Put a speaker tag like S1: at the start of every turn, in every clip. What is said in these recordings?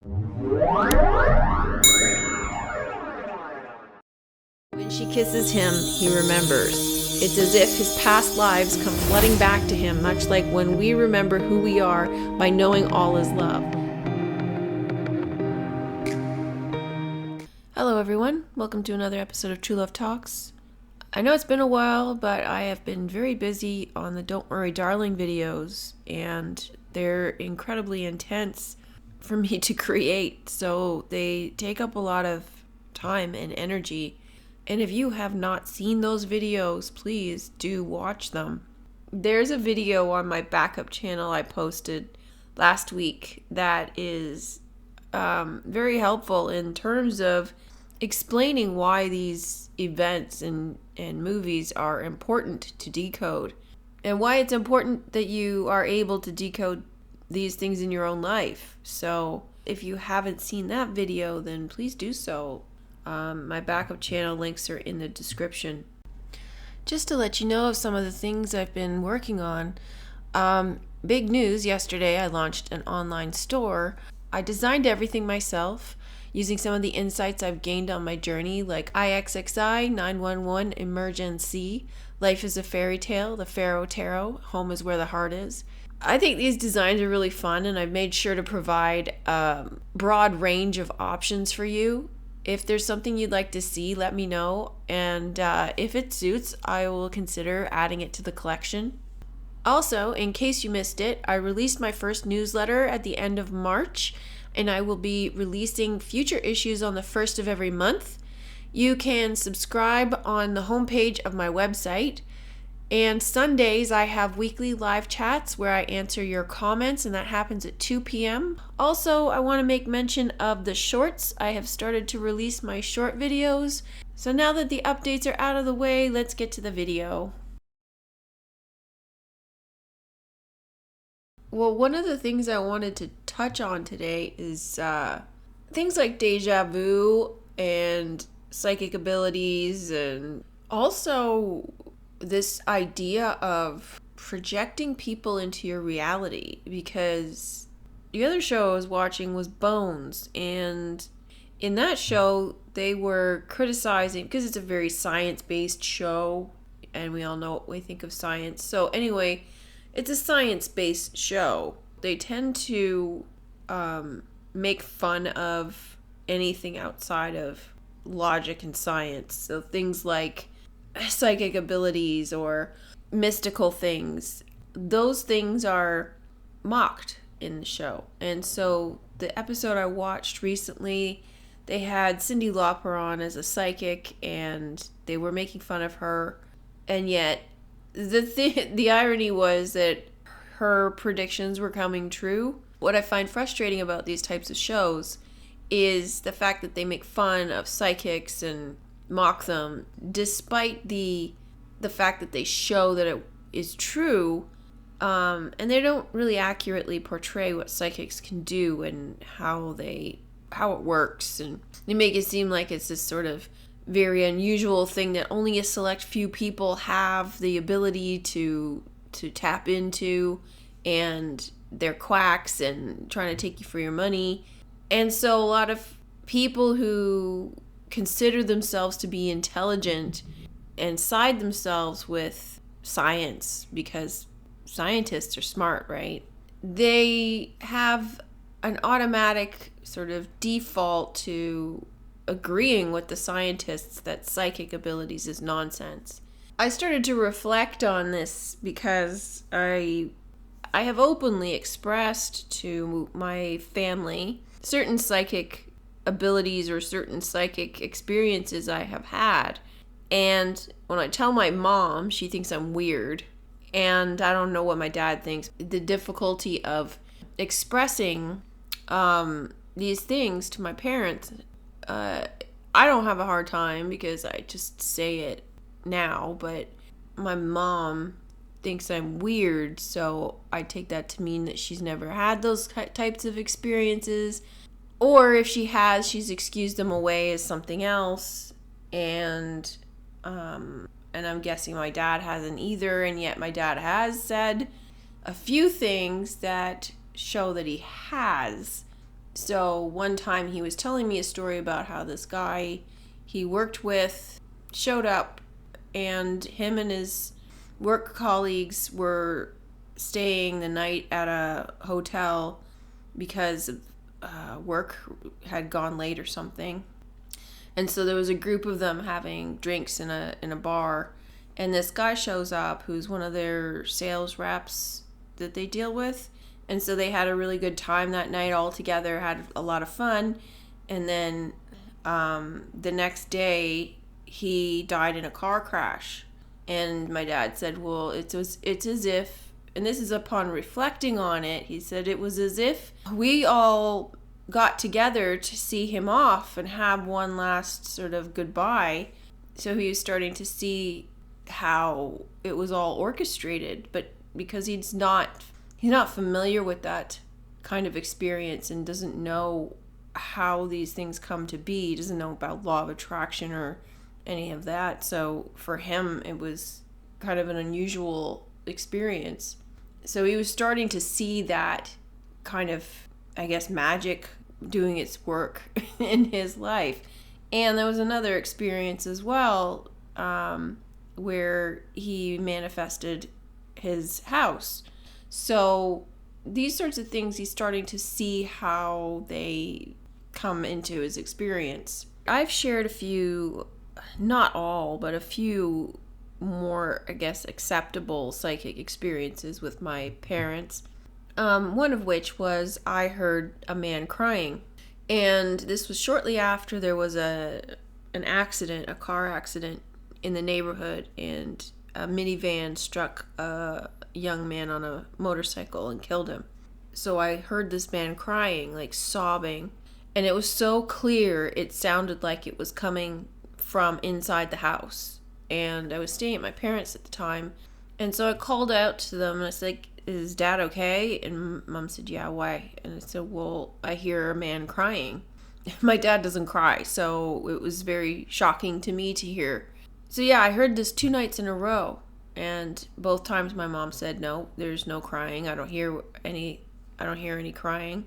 S1: When she kisses him, he remembers. It's as if his past lives come flooding back to him, much like when we remember who we are by knowing all is love. Hello everyone, welcome to another episode of TrueLove Talks. I know it's been a while, but I have been very busy on the Don't Worry Darling videos, and they're incredibly intense for me to create, so they take up a lot of time and energy. And if you have not seen those videos, please do watch them. There's a video on my backup channel I posted last week that is very helpful in terms of explaining why these events and movies are important to decode, and why it's important that you are able to decode these things in your own life. So if you haven't seen that video, then please do so. My backup channel links are in the description. Just to let you know of some of the things I've been working on. Big news, yesterday I launched an online store. I designed everything myself using some of the insights I've gained on my journey, like IXXI, 911, Emergency, Life is a Fairy Tale, the Pharaoh Tarot, Home is Where the Heart Is. I think these designs are really fun, and I've made sure to provide a broad range of options for you. If there's something you'd like to see, let me know, and if it suits, I will consider adding it to the collection. Also, in case you missed it, I released my first newsletter at the end of March, and I will be releasing future issues on the 1st of every month. You can subscribe on the homepage of my website. And Sundays, I have weekly live chats where I answer your comments, and that happens at 2 p.m. Also, I want to make mention of the shorts. I have started to release my short videos. So now that the updates are out of the way, let's get to the video. Well, one of the things I wanted to touch on today is things like deja vu and psychic abilities, and also this idea of projecting people into your reality, because the other show I was watching was Bones, and in that show they were criticizing, because it's a very science-based show and we all know what we think of science. So anyway, it's a science-based show. They tend to make fun of anything outside of logic and science, so things like psychic abilities or mystical things. Those things are mocked in the show. And so the episode I watched recently, they had Cyndi Lauper on as a psychic, and they were making fun of her, and yet the irony was that her predictions were coming true. What I find frustrating about these types of shows is the fact that they make fun of psychics and mock them, despite the fact that they show that it is true, and they don't really accurately portray what psychics can do and how it works, and they make it seem like it's this sort of very unusual thing that only a select few people have the ability to tap into, and they're quacks and trying to take you for your money. And so a lot of people who consider themselves to be intelligent and side themselves with science, because scientists are smart, right? They have an automatic sort of default to agreeing with the scientists that psychic abilities is nonsense. I started to reflect on this because I have openly expressed to my family certain psychic abilities or certain psychic experiences I have had. And when I tell my mom, she thinks I'm weird. And I don't know what my dad thinks. The difficulty of expressing these things to my parents, I don't have a hard time because I just say it now, but my mom thinks I'm weird, so I take that to mean that she's never had those types of experiences. Or if she has, she's excused them away as something else, and I'm guessing my dad hasn't either, and yet my dad has said a few things that show that he has. So one time he was telling me a story about how this guy he worked with showed up, and him and his work colleagues were staying the night at a hotel because work had gone late or something. And so there was a group of them having drinks in a bar, and this guy shows up who's one of their sales reps that they deal with. And so they had a really good time that night all together, had a lot of fun. And then the next day, he died in a car crash. And my dad said, well, it's as if, and this is upon reflecting on it, he said it was as if we all got together to see him off and have one last sort of goodbye. So he was starting to see how it was all orchestrated, but because he's not familiar with that kind of experience and doesn't know how these things come to be, he doesn't know about law of attraction or any of that. So for him, it was kind of an unusual experience. So he was starting to see that kind of, I guess, magic doing its work in his life. And there was another experience as well, where he manifested his house. So these sorts of things, he's starting to see how they come into his experience. I've shared a few, not all, but a few more, I guess, acceptable psychic experiences with my parents. One of which was I heard a man crying. And this was shortly after there was an accident, a car accident in the neighborhood, and a minivan struck a young man on a motorcycle and killed him. So I heard this man crying, like sobbing, and it was so clear it sounded like it was coming from inside the house. And I was staying at my parents' at the time, and so I called out to them and I said, is Dad okay? And Mom said, yeah, why? And I said, well, I hear a man crying. My dad doesn't cry, so it was very shocking to me to hear. So yeah, I heard this 2 nights in a row, and both times my mom said, no, there's no crying. I don't hear any crying.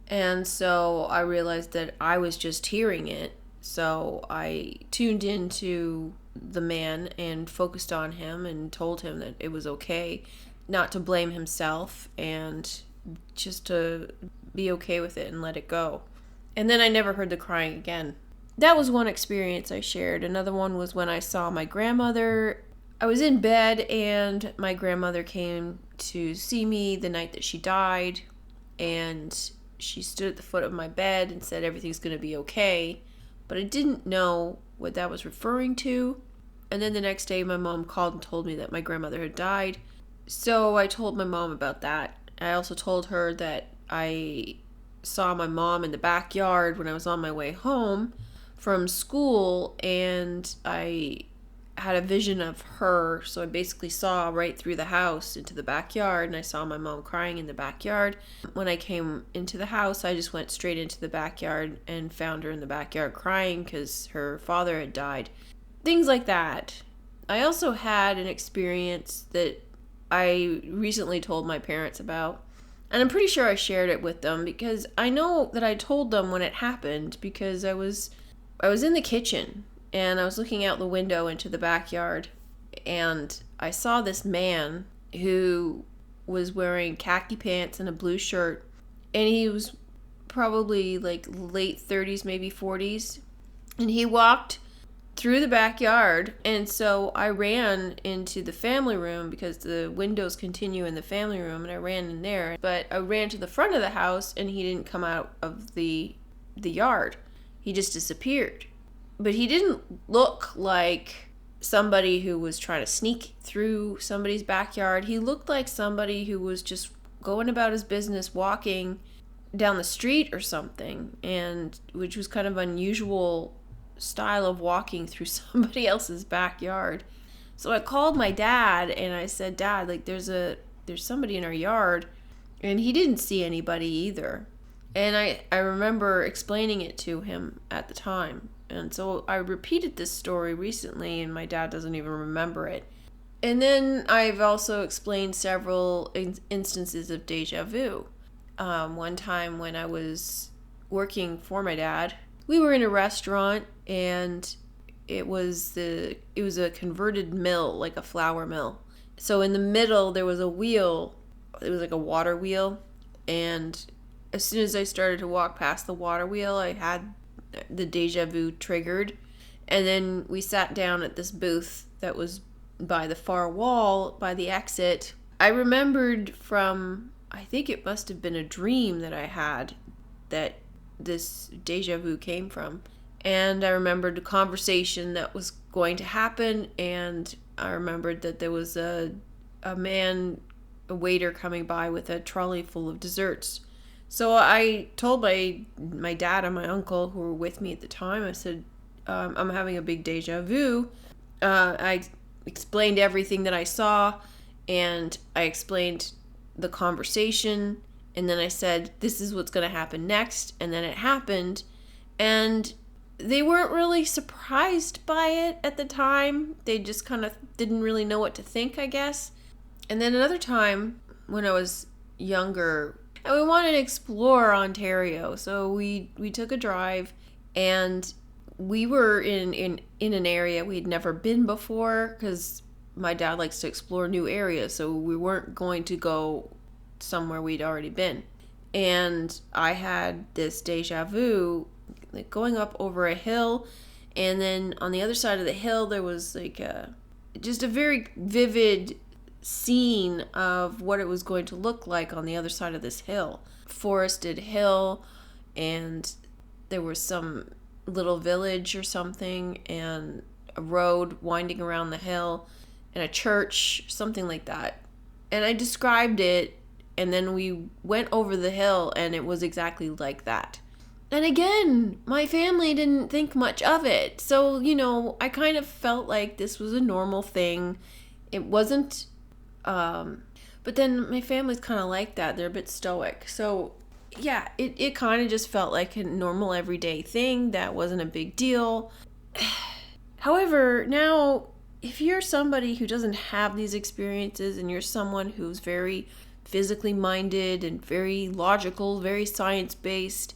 S1: And so I realized that I was just hearing it. So I tuned into the man and focused on him and told him that it was okay, not to blame himself, and just to be okay with it and let it go. And then I never heard the crying again. That was one experience I shared. Another one was when I saw my grandmother. I was in bed and my grandmother came to see me the night that she died, and she stood at the foot of my bed and said everything's going to be okay. But I didn't know what that was referring to. And then the next day my mom called and told me that my grandmother had died. So I told my mom about that. I also told her that I saw my mom in the backyard when I was on my way home from school, and I had a vision of her. So I basically saw right through the house into the backyard, and I saw my mom crying in the backyard. When I came into the house, I just went straight into the backyard and found her in the backyard crying because her father had died. Things like that. I also had an experience that I recently told my parents about, and I'm pretty sure I shared it with them because I know that I told them when it happened, because I was in the kitchen and I was looking out the window into the backyard, and I saw this man who was wearing khaki pants and a blue shirt, and he was probably like late 30s, maybe 40s, and he walked through the backyard. And so I ran into the family room because the windows continue in the family room, and I ran in there. But I ran to the front of the house and he didn't come out of the yard. He just disappeared. But he didn't look like somebody who was trying to sneak through somebody's backyard. He looked like somebody who was just going about his business, walking down the street or something, and which was kind of unusual style of walking through somebody else's backyard. So I called my dad and I said, Dad, like there's somebody in our yard, and he didn't see anybody either. And I remember explaining it to him at the time. And so I repeated this story recently, and my dad doesn't even remember it. And then I've also explained several instances of deja vu. One time when I was working for my dad. We were in a restaurant, and it was a converted mill, like a flour mill. So in the middle there was a wheel. It was like a water wheel, and as soon as I started to walk past the water wheel, I had the deja vu triggered. And then we sat down at this booth that was by the far wall, by the exit. I remembered from, I think it must have been a dream that I had, that this deja vu came from. And I remembered a conversation that was going to happen, and I remembered that there was a waiter coming by with a trolley full of desserts. So I told my dad and my uncle, who were with me at the time, I said, I'm having a big deja vu. I explained everything that I saw, and I explained the conversation, and then I said, this is what's going to happen next, and then it happened, and they weren't really surprised by it at the time. They just kind of didn't really know what to think, I guess. And then another time, when I was younger, we wanted to explore Ontario, so we took a drive, and we were in an area we'd never been before, because my dad likes to explore new areas, so we weren't going to go somewhere we'd already been. And I had this deja vu, like going up over a hill, and then on the other side of the hill there was like just a very vivid scene of what it was going to look like on the other side of this hill. Forested hill, and there was some little village or something, and a road winding around the hill, and a church, something like that. And I described it, and then we went over the hill, and it was exactly like that. And again, my family didn't think much of it. So, I kind of felt like this was a normal thing. It wasn't, but then my family's kind of like that. They're a bit stoic. So, yeah, it kind of just felt like a normal everyday thing that wasn't a big deal. However, now, if you're somebody who doesn't have these experiences, and you're someone who's very physically minded and very logical, very science-based,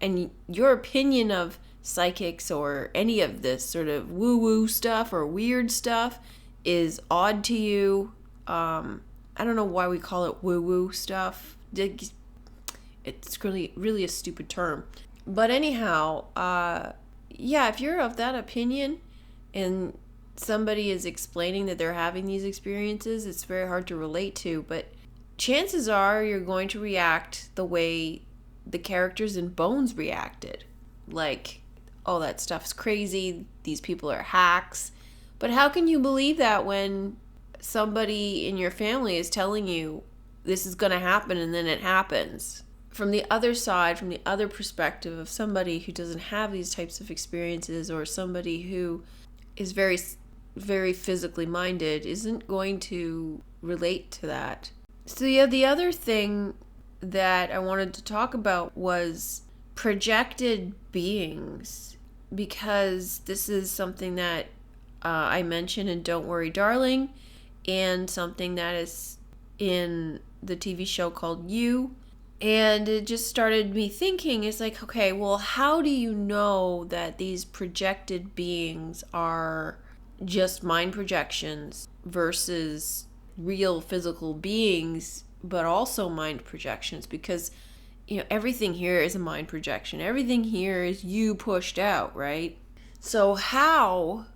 S1: and your opinion of psychics or any of this sort of woo-woo stuff or weird stuff is odd to you, I don't know why we call it woo-woo stuff. It's really a stupid term. But anyhow, if you're of that opinion and somebody is explaining that they're having these experiences, it's very hard to relate to. But chances are you're going to react the way the characters in Bones reacted. Like, oh, that stuff's crazy. These people are hacks. But how can you believe that when somebody in your family is telling you this is going to happen and then it happens? From the other side, from the other perspective of somebody who doesn't have these types of experiences, or somebody who is very, very physically minded, isn't going to relate to that. So yeah, the other thing that I wanted to talk about was projected beings, because this is something that I mentioned in Don't Worry Darling, and something that is in the TV show called You. And it just started me thinking, it's like, okay, well, how do you know that these projected beings are just mind projections versus real physical beings, but also mind projections? Because, everything here is a mind projection. Everything here is you pushed out, right? So how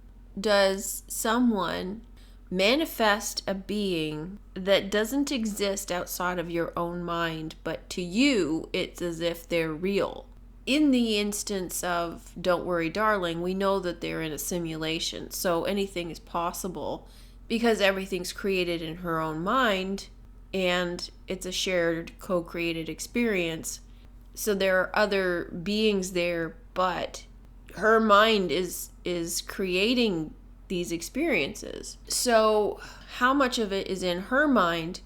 S1: does someone manifest a being that doesn't exist outside of your own mind, but to you, it's as if they're real? In the instance of Don't Worry Darling, we know that they're in a simulation, so anything is possible because everything's created in her own mind, and it's a shared, co-created experience. So there are other beings there, but her mind is creating these experiences. So how much of it is in her mind,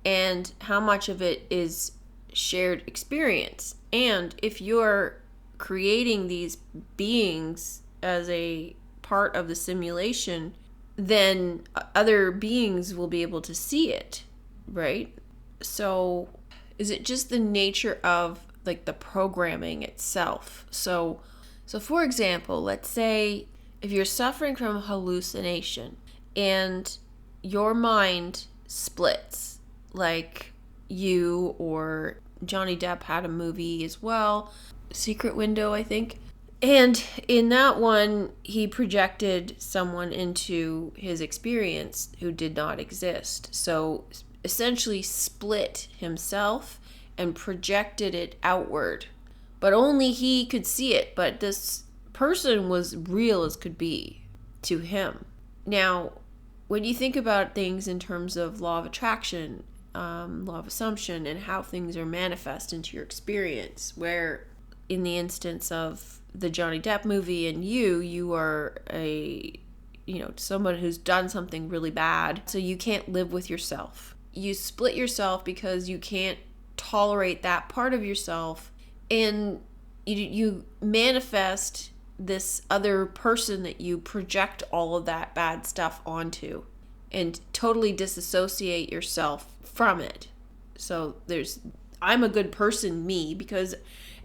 S1: and how much of it is shared experience? And if you're creating these beings as a part of the simulation, then other beings will be able to see it, right? So is it just the nature of like the programming itself. So for example, let's say if you're suffering from hallucination and your mind splits, like you or Johnny Depp had a movie as well, Secret Window, I think. And in that one, he projected someone into his experience who did not exist. So essentially split himself and projected it outward. But only he could see it. But this person was real as could be to him. Now, when you think about things in terms of law of attraction, law of assumption, and how things are manifest into your experience, where in the instance of the Johnny Depp movie and you are someone who's done something really bad, so you can't live with yourself. You split yourself because you can't tolerate that part of yourself, and you manifest this other person that you project all of that bad stuff onto and totally disassociate yourself from it. So I'm a good person, me, because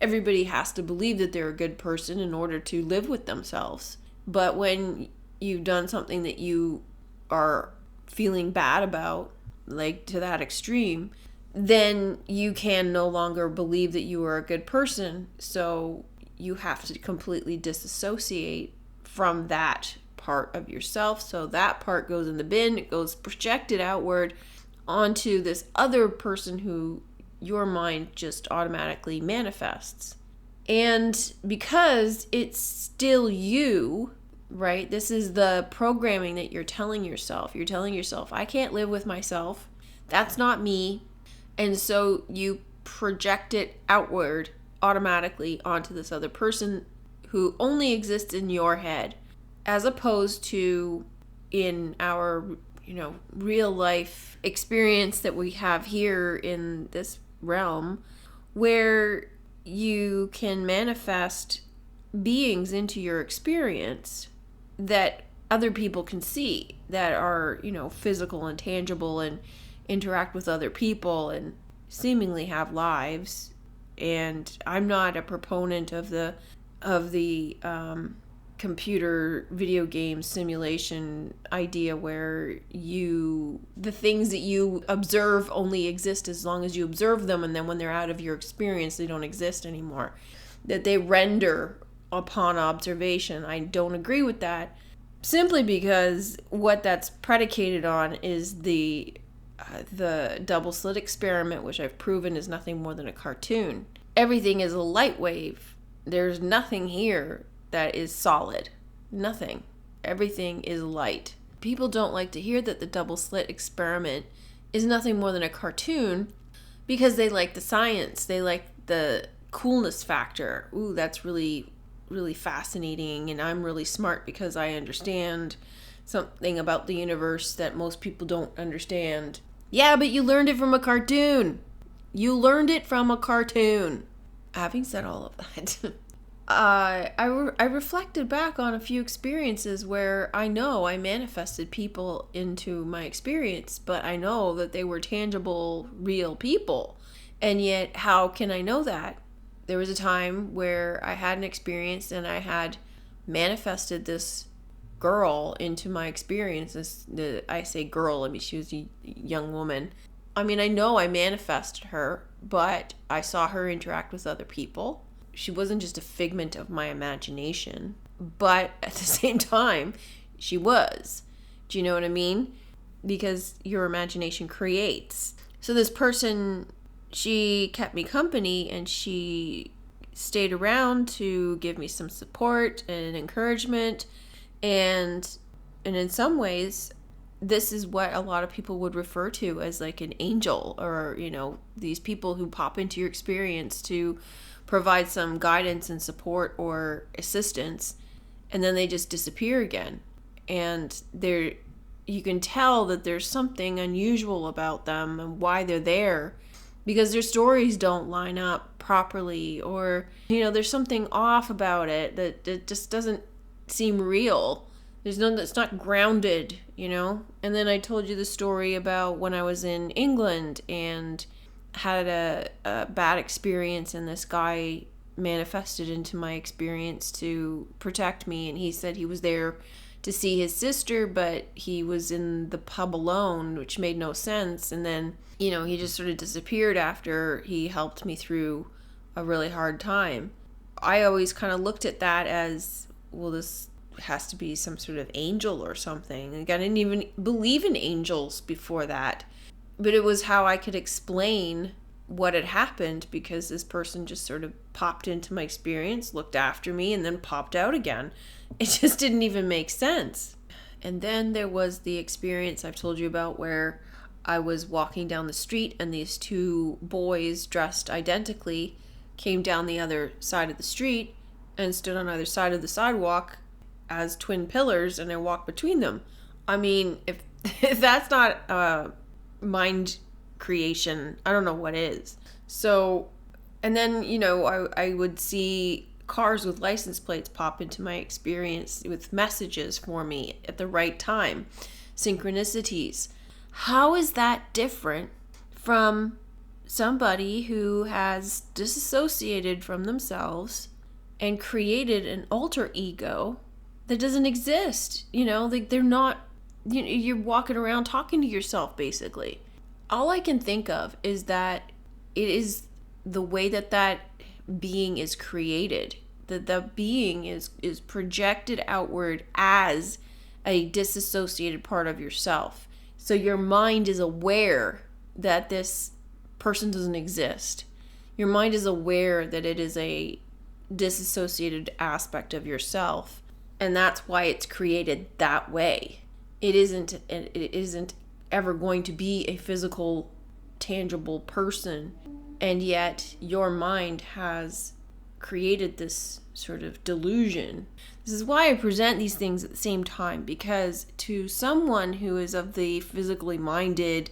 S1: everybody has to believe that they're a good person in order to live with themselves. But when you've done something that you are feeling bad about, like to that extreme, then you can no longer believe that you are a good person. So you have to completely disassociate from that part of yourself. So that part goes in the bin. It goes projected outward onto this other person who your mind just automatically manifests. And because it's still you, right? This is the programming that you're telling yourself. You're telling yourself, I can't live with myself. That's not me. And so you project it outward automatically onto this other person who only exists in your head, as opposed to in our, real life experience that we have here in this realm, where you can manifest beings into your experience that other people can see, that are, physical and tangible and interact with other people and seemingly have lives. And I'm not a proponent of the computer video game simulation idea where the things that you observe only exist as long as you observe them, and then when they're out of your experience they don't exist anymore, that they render upon observation. I don't agree with that, simply because what that's predicated on is the double slit experiment, which I've proven is nothing more than a cartoon. Everything is a light wave. There's nothing here that is solid. Nothing. Everything is light. People don't like to hear that the double slit experiment is nothing more than a cartoon because they like the science. They like the coolness factor. Ooh, that's really, really fascinating, and I'm really smart because I understand something about the universe that most people don't understand. Yeah, but you learned it from a cartoon. You learned it from a cartoon. Having said all of that, I reflected back on a few experiences where I know I manifested people into my experience, but I know that they were tangible, real people. And yet, how can I know that? There was a time where I had an experience and I had manifested this girl into my experience. I say girl, I mean, she was a young woman. I mean, I know I manifested her, but I saw her interact with other people. She wasn't just a figment of my imagination, but at the same time, she was. Do you know what I mean? Because your imagination creates. So this person, she kept me company and she stayed around to give me some support and encouragement. And in some ways, this is what a lot of people would refer to as like an angel, or, these people who pop into your experience to provide some guidance and support or assistance, and then they just disappear again. And you can tell that there's something unusual about them and why they're there, because their stories don't line up properly, or there's something off about it that it just doesn't seem real. It's not grounded, And then I told you the story about when I was in England and had a bad experience, and this guy manifested into my experience to protect me. And he said he was there to see his sister, but he was in the pub alone, which made no sense. And then, he just sort of disappeared after he helped me through a really hard time. I always kind of looked at that as, well, this has to be some sort of angel or something. Like, I didn't even believe in angels before that. But it was how I could explain what had happened, because this person just sort of popped into my experience, looked after me, and then popped out again. It just didn't even make sense. And then there was the experience I've told you about where I was walking down the street and these two boys dressed identically came down the other side of the street and stood on either side of the sidewalk as twin pillars, and I walked between them. I mean, if that's not mind creation, I don't know what is. So, and then, I would see cars with license plates pop into my experience with messages for me at the right time. Synchronicities. How is that different from somebody who has disassociated from themselves and created an alter ego that doesn't exist? Like, they're not, you're walking around talking to yourself, basically. All I can think of is that it is the way that being is created, that the being is projected outward as a disassociated part of yourself. So your mind is aware that this person doesn't exist. Your mind is aware that it is a disassociated aspect of yourself, and that's why it's created that way. It isn't ever going to be a physical, tangible person, and yet your mind has created this sort of delusion. This is why I present these things at the same time, because to someone who is of the physically minded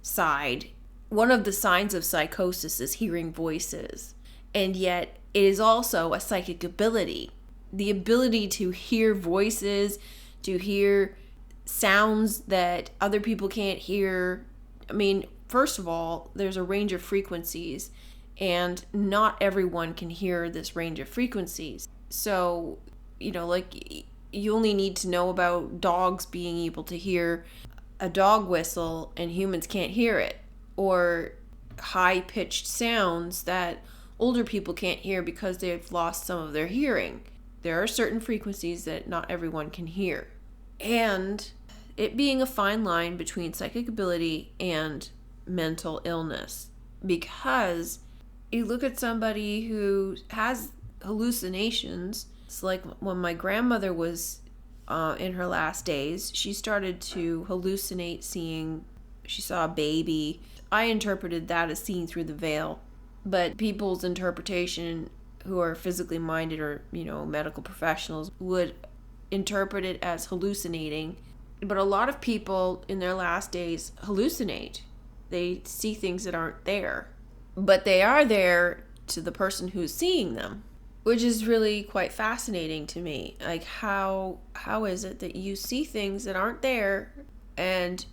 S1: side, one of the signs of psychosis is hearing voices, and yet it is also a psychic ability. The ability to hear voices, to hear sounds that other people can't hear. I mean, first of all, there's a range of frequencies, and not everyone can hear this range of frequencies. So, like, you only need to know about dogs being able to hear a dog whistle and humans can't hear it, or high-pitched sounds that older people can't hear because they've lost some of their hearing. There are certain frequencies that not everyone can hear. And it being a fine line between psychic ability and mental illness. Because you look at somebody who has hallucinations. It's like when my grandmother was in her last days, she started to hallucinate she saw a baby. I interpreted that as seeing through the veil. But people's interpretation who are physically minded or, medical professionals would interpret it as hallucinating. But a lot of people in their last days hallucinate. They see things that aren't there. But they are there to the person who's seeing them, which is really quite fascinating to me. Like, how is it that you see things that aren't there and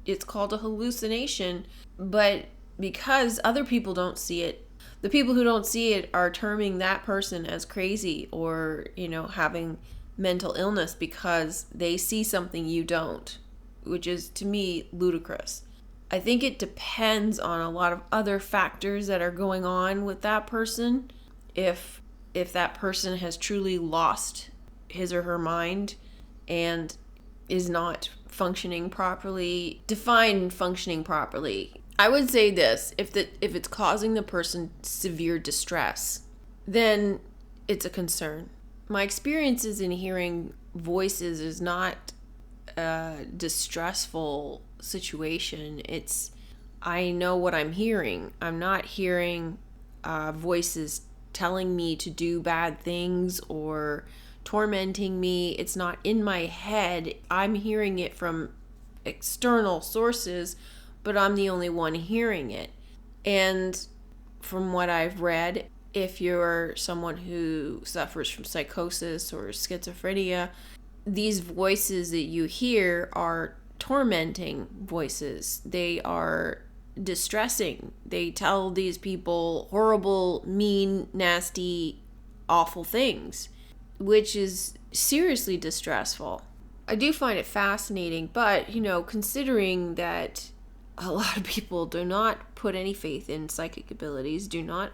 S1: it's called a hallucination, but because other people don't see it, the people who don't see it are terming that person as crazy or, having mental illness because they see something you don't, which is, to me, ludicrous. I think it depends on a lot of other factors that are going on with that person. If that person has truly lost his or her mind and is not functioning properly, define functioning properly. I would say this, if it's causing the person severe distress, then it's a concern. My experiences in hearing voices is not a distressful situation. I know what I'm hearing. I'm not hearing voices telling me to do bad things or tormenting me. It's not in my head. I'm hearing it from external sources, but I'm the only one hearing it. And from what I've read, if you're someone who suffers from psychosis or schizophrenia, these voices that you hear are tormenting voices. They are distressing. They tell these people horrible, mean, nasty, awful things, which is seriously distressful. I do find it fascinating, but, considering that a lot of people do not put any faith in psychic abilities, do not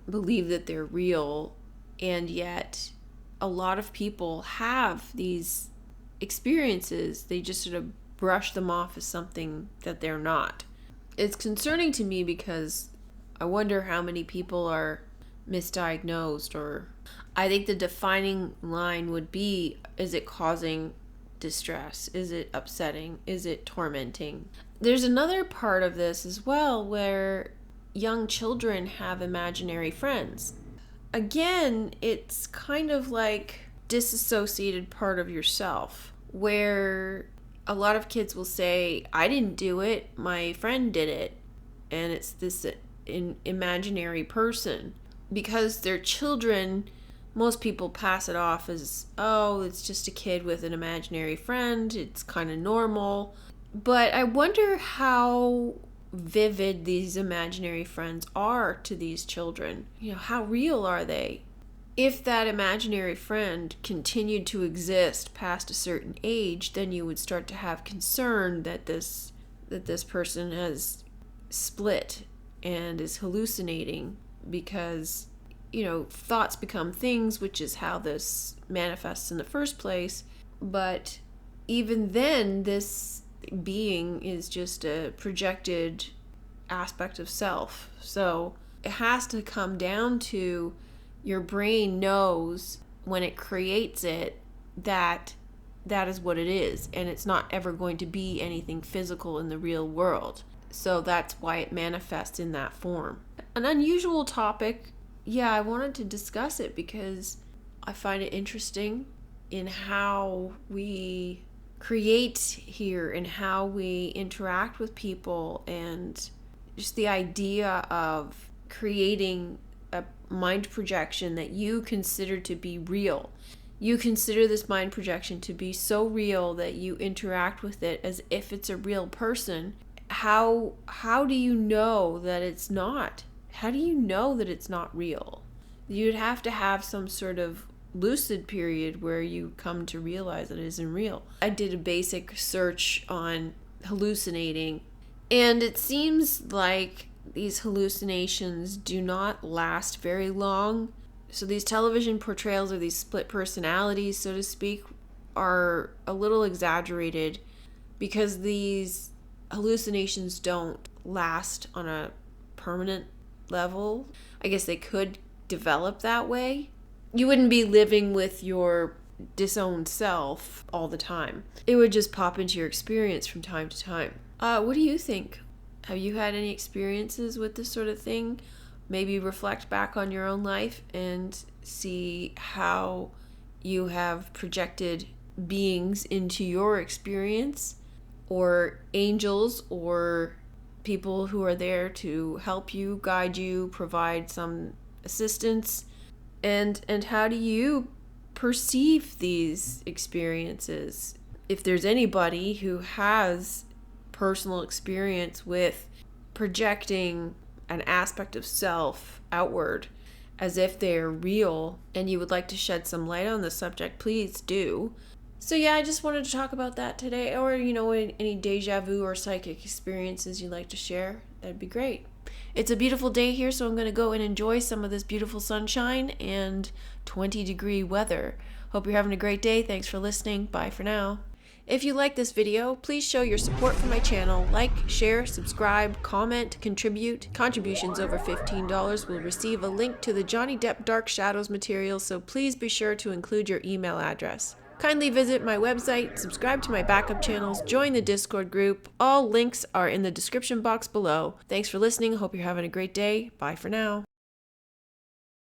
S1: believe that they're real, and yet a lot of people have these experiences. They just sort of brush them off as something that they're not. It's concerning to me because I wonder how many people are misdiagnosed, or I think the defining line would be, is it causing distress? Is it upsetting? Is it tormenting? There's another part of this as well where young children have imaginary friends. Again, it's kind of like disassociated part of yourself, where a lot of kids will say, I didn't do it, my friend did it. And it's this imaginary person. Because they're children, most people pass it off as, oh, it's just a kid with an imaginary friend. It's kind of normal. But I wonder how vivid these imaginary friends are to these children. How real are they? If that imaginary friend continued to exist past a certain age, then you would start to have concern that this person has split and is hallucinating, because thoughts become things, which is how this manifests in the first place. But even then, this being is just a projected aspect of self. So it has to come down to, your brain knows when it creates it that is what it is, and it's not ever going to be anything physical in the real world. So that's why it manifests in that form. An unusual topic. Yeah, I wanted to discuss it because I find it interesting in how we create here and how we interact with people, and just the idea of creating a mind projection that you consider to be real. You consider this mind projection to be so real that you interact with it as if it's a real person. How do you know that it's not? How do you know that it's not real? You'd have to have some sort of lucid period where you come to realize that it isn't real. I did a basic search on hallucinating, and it seems like these hallucinations do not last very long. So these television portrayals of these split personalities, so to speak, are a little exaggerated, because these hallucinations don't last on a permanent level. I guess they could develop that way. You wouldn't be living with your disowned self all the time. It would just pop into your experience from time to time. What do you think? Have you had any experiences with this sort of thing? Maybe reflect back on your own life and see how you have projected beings into your experience, or angels, or people who are there to help you, guide you, provide some assistance. And how do you perceive these experiences? If there's anybody who has personal experience with projecting an aspect of self outward as if they're real, and you would like to shed some light on the subject, please do. So yeah, I just wanted to talk about that today. Or, any deja vu or psychic experiences you'd like to share, that'd be great. It's a beautiful day here, so I'm going to go and enjoy some of this beautiful sunshine and 20-degree weather. Hope you're having a great day. Thanks for listening. Bye for now. If you like this video, please show your support for my channel. Like, share, subscribe, comment, contribute. Contributions over $15 will receive a link to the Johnny Depp Dark Shadows material, so please be sure to include your email address. Kindly visit my website, subscribe to my backup channels, join the Discord group. All links are in the description box below. Thanks for listening. Hope you're having a great day. Bye for now.